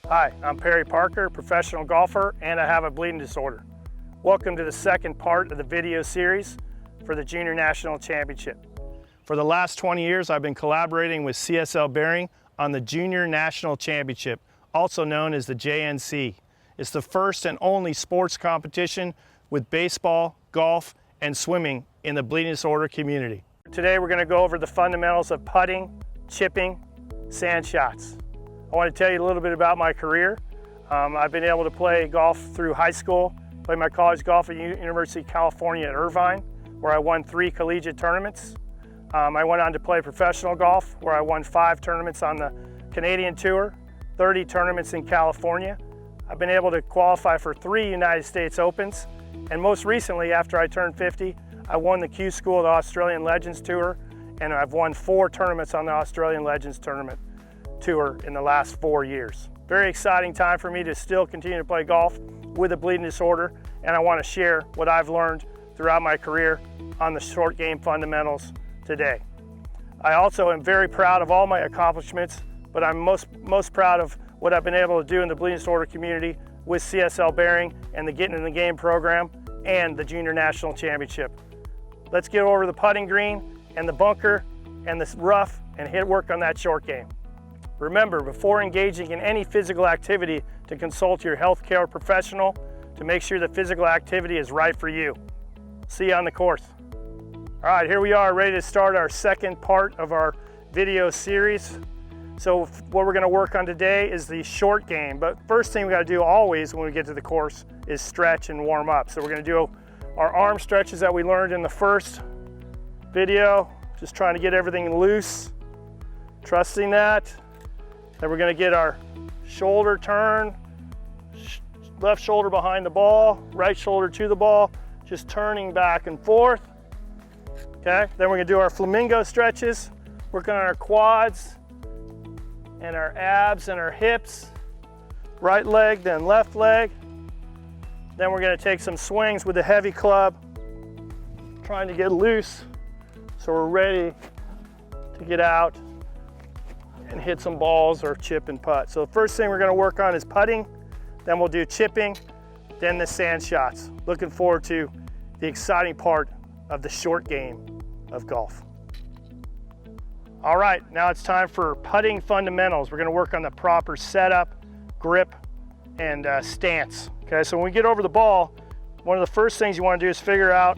Hi, I'm Perry Parker, professional golfer, and I have a bleeding disorder. Welcome to the second part of the video series for the Junior National Championship. For the last 20 years, I've been collaborating with CSL Behring on the Junior National Championship, also known as the JNC. It's the first and only sports competition with baseball, golf, and swimming in the bleeding disorder community. Today we're going to go over the fundamentals of putting, chipping, sand shots. I want to tell you a little bit about my career. I've been able to play golf through high school, play my college golf at University of California at Irvine, where I won 3 collegiate tournaments. I went on to play professional golf, where I won 5 tournaments on the Canadian Tour, 30 tournaments in California. I've been able to qualify for 3 United States Opens, and most recently, after I turned 50, I won the Q School of the Australian Legends Tour, and I've won 4 tournaments on the Australian Legends Tournament Tour in the last 4 years. Very exciting time for me to still continue to play golf with a bleeding disorder, and I want to share what I've learned throughout my career on the short game fundamentals today. I also am very proud of all my accomplishments, but I'm most proud of what I've been able to do in the bleeding disorder community with CSL Behring and the Getting in the Game program and the Junior National Championship. Let's get over the putting green and the bunker and the rough and hit work on that short game. Remember, before engaging in any physical activity, to consult your healthcare professional to make sure the physical activity is right for you. See you on the course. All right, here we are ready to start our second part of our video series. So what we're going to work on today is the short game, but first thing we got to do always when we get to the course is stretch and warm up. So we're going to do our arm stretches that we learned in the first video, just trying to get everything loose, trusting that. Then we're going to get our shoulder turn, left shoulder behind the ball, right shoulder to the ball, just turning back and forth. Okay, then we're going to do our flamingo stretches, working on our quads and our abs and our hips, right leg, then left leg. Then we're going to take some swings with the heavy club, trying to get loose so we're ready to get out and hit some balls or chip and putt. So the first thing we're going to work on is putting, then we'll do chipping, then the sand shots. Looking forward to the exciting part of the short game of golf. All right, now it's time for putting fundamentals. We're going to work on the proper setup, grip, and stance. Okay, so when we get over the ball, one of the first things you want to do is figure out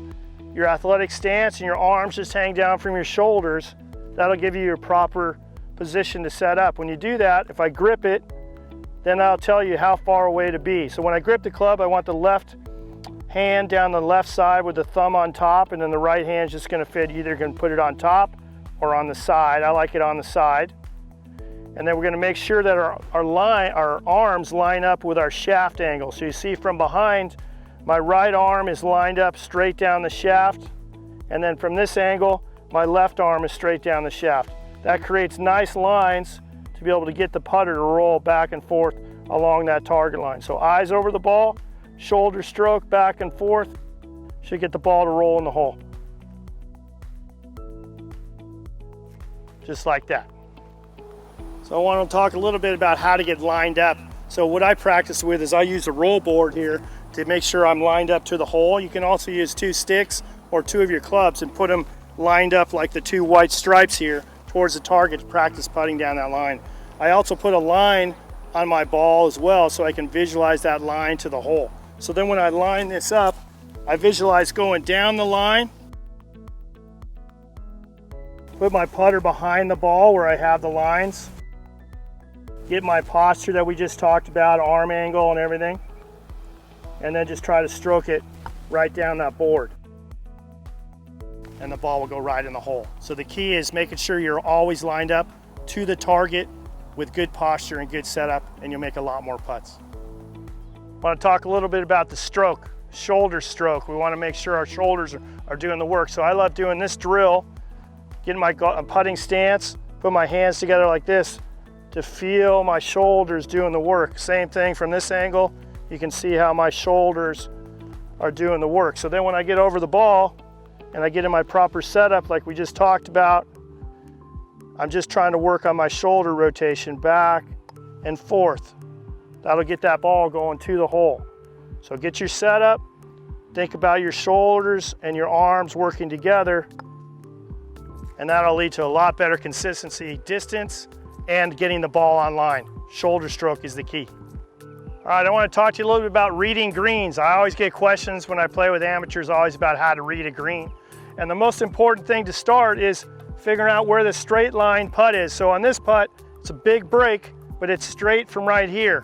your athletic stance, and your arms just hang down from your shoulders. That'll give you your proper position to set up. When you do that, if I grip it, then I'll tell you how far away to be. So when I grip the club, I want the left hand down the left side with the thumb on top, and then the right hand's just going to fit. Either going to put it on top or on the side. I like it on the side. And then we're going to make sure that our arms line up with our shaft angle. So you see from behind, my right arm is lined up straight down the shaft, and then from this angle, my left arm is straight down the shaft. That creates nice lines to be able to get the putter to roll back and forth along that target line. So eyes over the ball, shoulder stroke back and forth, should get the ball to roll in the hole. Just like that. So I want to talk a little bit about how to get lined up. So what I practice with is I use a roll board here to make sure I'm lined up to the hole. You can also use 2 sticks or 2 of your clubs and put them lined up like the 2 white stripes here towards the target to practice putting down that line. I also put a line on my ball as well so I can visualize that line to the hole. So then when I line this up, I visualize going down the line, put my putter behind the ball where I have the lines, get my posture that we just talked about, arm angle and everything, and then just try to stroke it right down that board. And the ball will go right in the hole. So the key is making sure you're always lined up to the target with good posture and good setup, and you'll make a lot more putts. I want to talk a little bit about the stroke, shoulder stroke. We want to make sure our shoulders are doing the work. So I love doing this drill, getting my putting stance, put my hands together like this to feel my shoulders doing the work. Same thing from this angle, you can see how my shoulders are doing the work. So then when I get over the ball, and I get in my proper setup like we just talked about, I'm just trying to work on my shoulder rotation back and forth. That'll get that ball going to the hole. So get your setup, think about your shoulders and your arms working together, and that'll lead to a lot better consistency, distance, and getting the ball on line. Shoulder stroke is the key. All right, I want to talk to you a little bit about reading greens. I always get questions when I play with amateurs always about how to read a green. And the most important thing to start is figuring out where the straight line putt is. So on this putt, it's a big break, but it's straight from right here.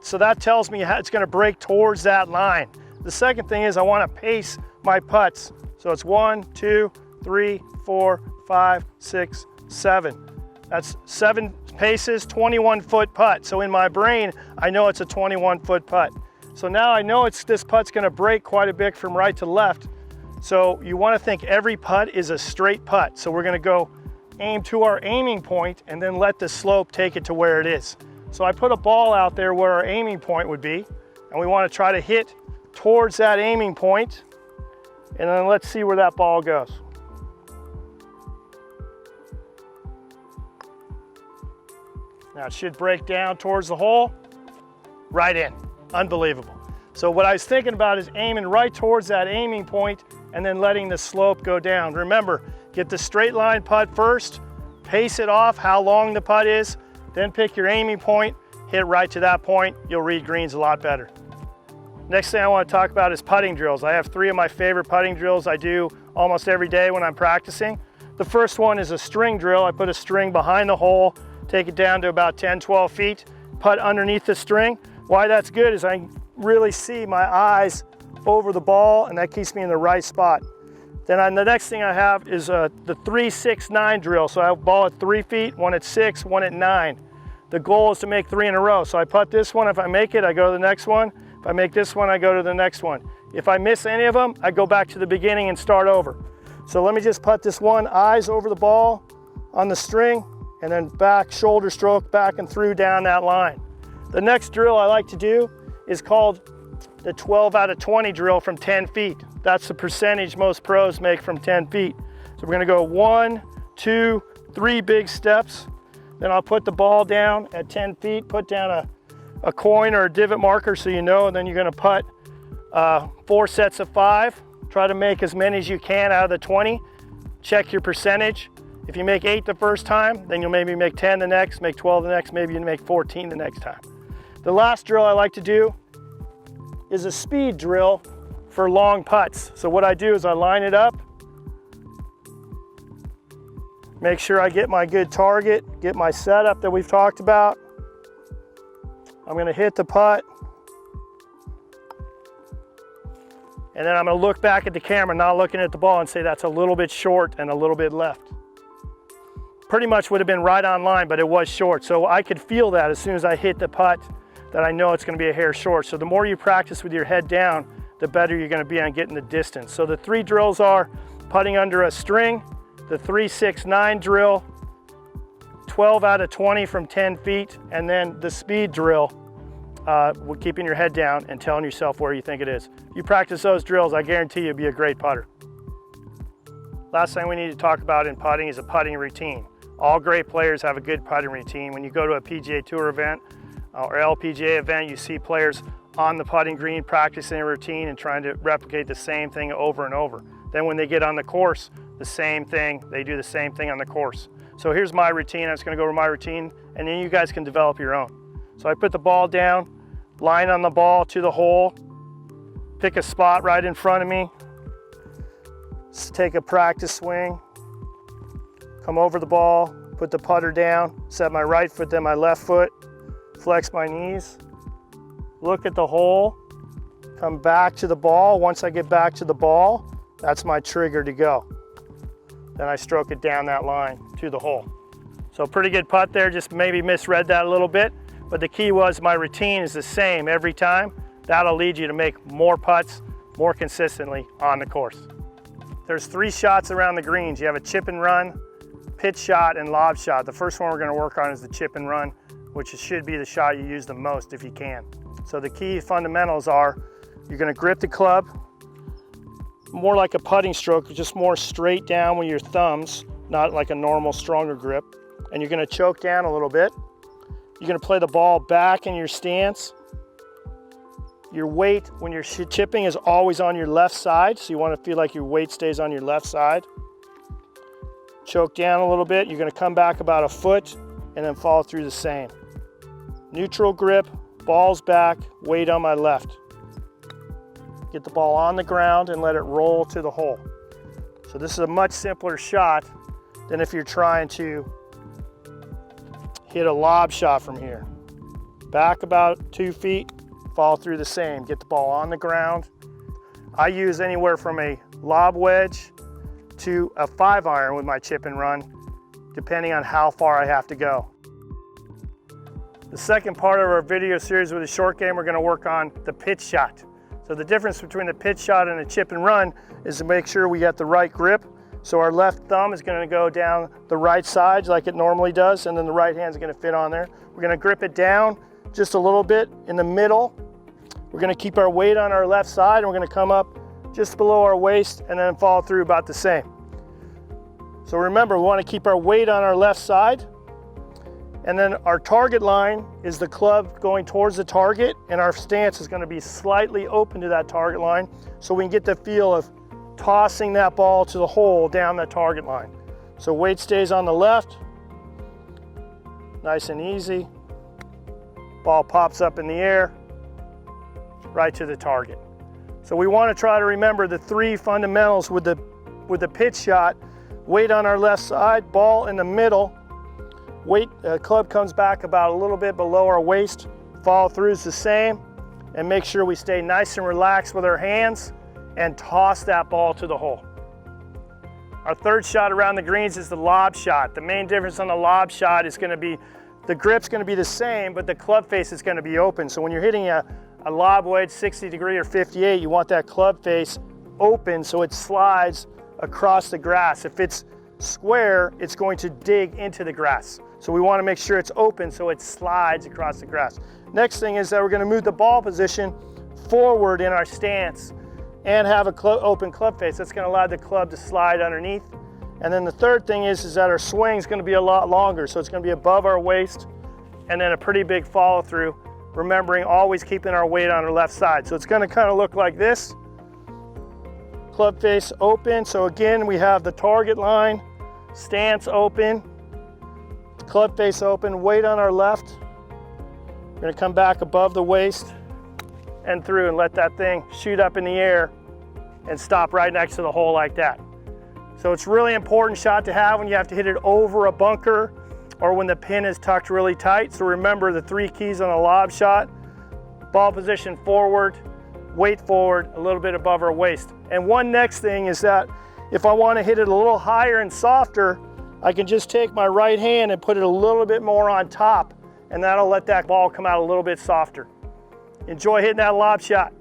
So that tells me how it's going to break towards that line. The second thing is I want to pace my putts. So it's 1, 2, 3, 4, 5, 6, 7. That's 7 paces, 21-foot putt. So in my brain, I know it's a 21-foot putt. So now I know this putt's going to break quite a bit from right to left. So you want to think every putt is a straight putt. So we're going to go aim to our aiming point and then let the slope take it to where it is. So I put a ball out there where our aiming point would be, and we want to try to hit towards that aiming point, and then let's see where that ball goes. Now it should break down towards the hole, right in. Unbelievable. So what I was thinking about is aiming right towards that aiming point and then letting the slope go down. Remember, get the straight line putt first, pace it off how long the putt is, then pick your aiming point, hit right to that point. You'll read greens a lot better. Next thing I want to talk about is putting drills. I have 3 of my favorite putting drills I do almost every day when I'm practicing. The first one is a string drill. I put a string behind the hole, take it down to about 10, 12 feet, putt underneath the string. Why that's good is I really see my eyes over the ball, and that keeps me in the right spot. Then the next thing I have is the 3, 6, 9 drill. So I have a ball at 3 feet, one at 6, one at 9. The goal is to make 3 in a row. So I putt this one. If I make it, I go to the next one. If I make this one, I go to the next one. If I miss any of them, I go back to the beginning and start over. So let me just putt this one, eyes over the ball on the string, and then back, shoulder stroke, back and through down that line. The next drill I like to do is called the 12 out of 20 drill from 10 feet. That's the percentage most pros make from 10 feet. So we're gonna go 1, 2, 3 big steps. Then I'll put the ball down at 10 feet, put down a coin or a divot marker so you know, and then you're gonna putt 4 sets of 5. Try to make as many as you can out of the 20. Check your percentage. If you make 8 the first time, then you'll maybe make 10 the next, make 12 the next, maybe you make 14 the next time. The last drill I like to do is a speed drill for long putts. So what I do is I line it up, make sure I get my good target, get my setup that we've talked about. I'm gonna hit the putt, and then I'm gonna look back at the camera, not looking at the ball, and say that's a little bit short and a little bit left. Pretty much would have been right on line, but it was short. So I could feel that as soon as I hit the putt, that I know it's going to be a hair short. So the more you practice with your head down, the better you're going to be on getting the distance. So the 3 drills are putting under a string, the 3, 6, 9 drill, 12 out of 20 from 10 feet, and then the speed drill, with keeping your head down and telling yourself where you think it is. If you practice those drills, I guarantee you'll be a great putter. Last thing we need to talk about in putting is a putting routine. All great players have a good putting routine. When you go to a PGA Tour event or LPGA event, you see players on the putting green practicing a routine and trying to replicate the same thing over and over. Then when they get on the course, the same thing, they do the same thing on the course. So here's my routine. I'm just gonna go over my routine, and then you guys can develop your own. So I put the ball down, line on the ball to the hole, pick a spot right in front of me, take a practice swing, come over the ball, put the putter down, set my right foot, then my left foot, flex my knees, look at the hole, come back to the ball. Once I get back to the ball, that's my trigger to go. Then I stroke it down that line to the hole. So pretty good putt there, just maybe misread that a little bit, but the key was my routine is the same every time. That'll lead you to make more putts more consistently on the course. There's 3 shots around the greens. You have a chip and run, pitch shot, and lob shot. The first one we're going to work on is the chip and run, which should be the shot you use the most if you can. So the key fundamentals are you're going to grip the club more like a putting stroke, just more straight down with your thumbs, not like a normal stronger grip. And you're going to choke down a little bit. You're going to play the ball back in your stance. Your weight when you're chipping is always on your left side, so you want to feel like your weight stays on your left side. Choke down a little bit. You're going to come back about a foot and then follow through the same. Neutral grip, balls back, weight on my left. Get the ball on the ground and let it roll to the hole. So this is a much simpler shot than if you're trying to hit a lob shot from here. Back about 2 feet, follow through the same. Get the ball on the ground. I use anywhere from a lob wedge to a 5-iron with my chip and run, depending on how far I have to go. The second part of our video series with the short game, we're going to work on the pitch shot. So the difference between the pitch shot and a chip and run is to make sure we get the right grip. So our left thumb is going to go down the right side like it normally does, and then the right hand is going to fit on there. We're going to grip it down just a little bit in the middle. We're going to keep our weight on our left side, and we're going to come up just below our waist and then follow through about the same. So remember, we want to keep our weight on our left side, and then our target line is the club going towards the target, and our stance is going to be slightly open to that target line so we can get the feel of tossing that ball to the hole down the target line. So weight stays on the left, nice and easy. Ball pops up in the air, right to the target. So we want to try to remember the 3 fundamentals with the pitch shot. Weight on our left side, ball in the middle, weight, club comes back about a little bit below our waist, follow through is the same, and make sure we stay nice and relaxed with our hands and toss that ball to the hole. Our third shot around the greens is the lob shot. The main difference on the lob shot is going to be, the grip's going to be the same, but the club face is going to be open. So when you're hitting a lob wedge 60 degree or 58, you want that club face open so it slides across the grass. If it's square, it's going to dig into the grass. So we want to make sure it's open so it slides across the grass. Next thing is that we're going to move the ball position forward in our stance and have a open club face. That's going to allow the club to slide underneath. And then the third thing is that our swing is going to be a lot longer. So it's going to be above our waist and then a pretty big follow through, remembering always keeping our weight on our left side. So it's going to kind of look like this. Club face open. So again, we have the target line, stance open, club face open, weight on our left. We're going to come back above the waist and through and let that thing shoot up in the air and stop right next to the hole like that. So it's really important shot to have when you have to hit it over a bunker or when the pin is tucked really tight. So remember the 3 keys on a lob shot: ball position forward, weight forward, a little bit above our waist. And one next thing is that if I want to hit it a little higher and softer, I can just take my right hand and put it a little bit more on top, and that'll let that ball come out a little bit softer. Enjoy hitting that lob shot.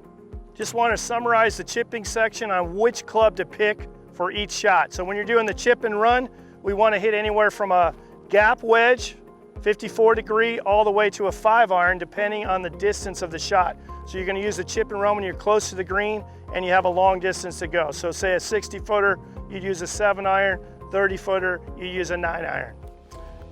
Just want to summarize the chipping section on which club to pick for each shot. So when you're doing the chip and run, we want to hit anywhere from a gap wedge, 54 degree, all the way to a 5-iron, depending on the distance of the shot. So you're going to use the chip and run when you're close to the green and you have a long distance to go. So say a 60-footer, you'd use a 7-iron, 30-footer, you use a 9-iron.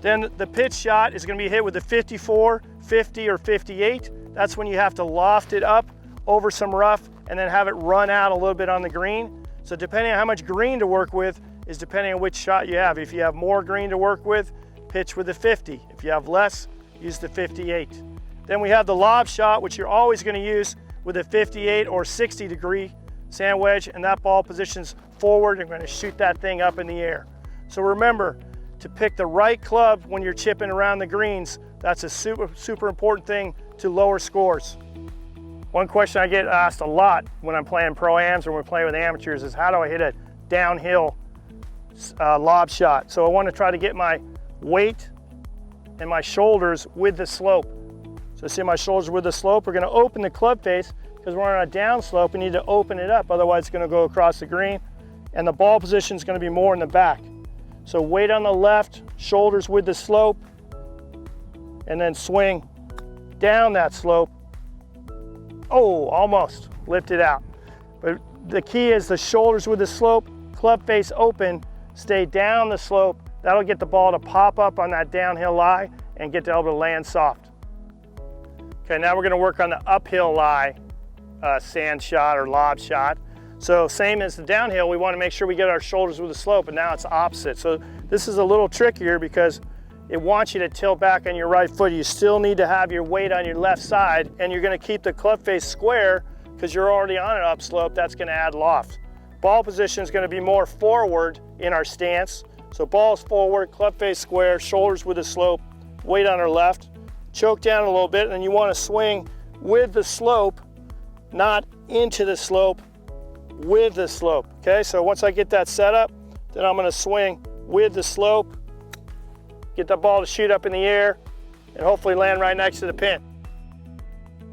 Then the pitch shot is going to be hit with a 54, 50, or 58. That's when you have to loft it up over some rough and then have it run out a little bit on the green. So depending on how much green to work with is depending on which shot you have. If you have more green to work with, pitch with the 50. If you have less, use the 58. Then we have the lob shot, which you're always going to use with a 58 or 60 degree sand wedge, and that ball positions forward and we're going to shoot that thing up in the air. So remember to pick the right club when you're chipping around the greens. That's a super important thing to lower scores. One question I get asked a lot when I'm playing pro-ams or we're playing with amateurs is, how do I hit a downhill lob shot? So I want to try to get my weight and my shoulders with the slope. So see my shoulders with the slope. We're going to open the club face because we're on a down slope. We need to open it up, otherwise it's going to go across the green. And the ball position is going to be more in the back. So weight on the left, shoulders with the slope, and then swing down that slope. Oh, almost lifted out. But the key is the shoulders with the slope, club face open, stay down the slope. That'll get the ball to pop up on that downhill lie and get the elbow to land soft. Okay, now we're going to work on the uphill lie sand shot or lob shot. So same as the downhill, we want to make sure we get our shoulders with the slope, and now it's opposite. So this is a little trickier because it wants you to tilt back on your right foot. You still need to have your weight on your left side, and you're going to keep the club face square because you're already on an upslope. That's going to add loft. Ball position is going to be more forward in our stance. So ball's forward, club face square, shoulders with the slope, weight on our left. Choke down a little bit, and then you want to swing with the slope, not into the slope, with the slope. Okay, so once I get that set up, then I'm going to swing with the slope, get the ball to shoot up in the air, and hopefully land right next to the pin.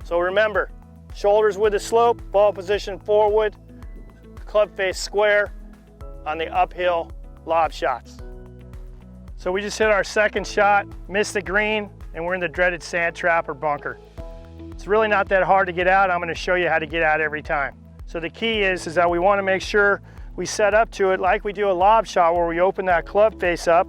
So remember, shoulders with the slope, ball position forward, club face square on the uphill lob shots. So we just hit our second shot, missed the green, and we're in the dreaded sand trap or bunker. It's really not that hard to get out. I'm going to show you how to get out every time. So the key is that we want to make sure we set up to it like we do a lob shot, where we open that club face up,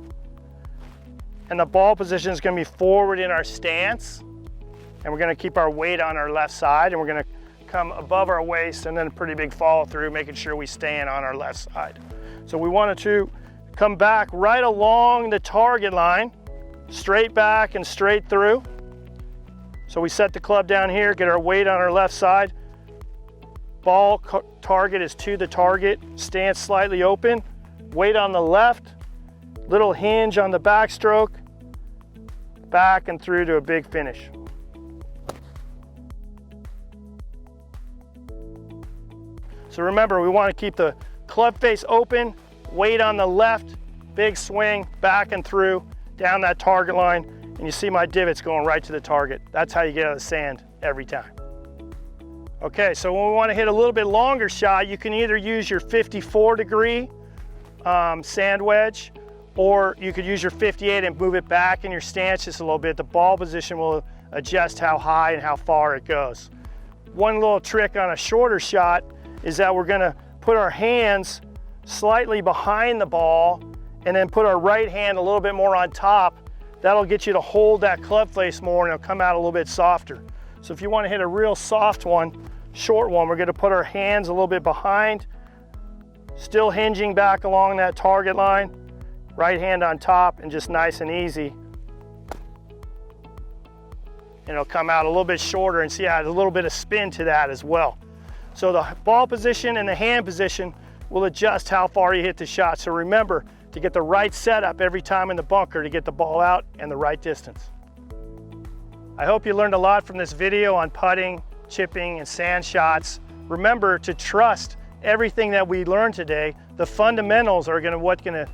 and the ball position is going to be forward in our stance, and we're going to keep our weight on our left side, and we're going to come above our waist, and then a pretty big follow through, making sure we stay in on our left side. So we wanted to come back right along the target line, straight back and straight through. So we set the club down here, get our weight on our left side. Ball target is to the target, stance slightly open, weight on the left, little hinge on the backstroke, back and through to a big finish. So remember, we want to keep the club face open, weight on the left, big swing, back and through, down that target line, and you see my divots going right to the target. That's how you get out of the sand every time. Okay, so when we want to hit a little bit longer shot, you can either use your 54-degree sand wedge, or you could use your 58 and move it back in your stance just a little bit. The ball position will adjust how high and how far it goes. One little trick on a shorter shot is that we're going to put our hands slightly behind the ball and then put our right hand a little bit more on top. That'll get you to hold that club face more, and it'll come out a little bit softer. So if you want to hit a real soft one, short one, we're going to put our hands a little bit behind, still hinging back along that target line, right hand on top, and just nice and easy. And it'll come out a little bit shorter, and see how there's a little bit of spin to that as well. So the ball position and the hand position will adjust how far you hit the shot. So remember to get the right setup every time in the bunker to get the ball out and the right distance. I hope you learned a lot from this video on putting, chipping, and sand shots. Remember to trust everything that we learned today. The fundamentals are what's going to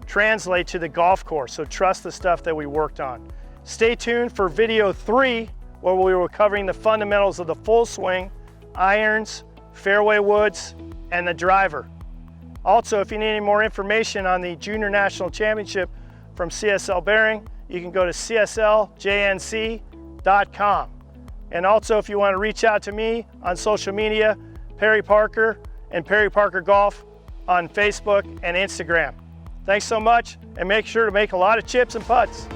translate to the golf course. So trust the stuff that we worked on. Stay tuned for video 3, where we were covering the fundamentals of the full swing, irons, fairway woods, and the driver. Also, if you need any more information on the Junior National Championship from CSL Behring, you can go to csljnc.com. And also, if you want to reach out to me on social media, Perry Parker and Perry Parker Golf on Facebook and Instagram. Thanks so much, and make sure to make a lot of chips and putts.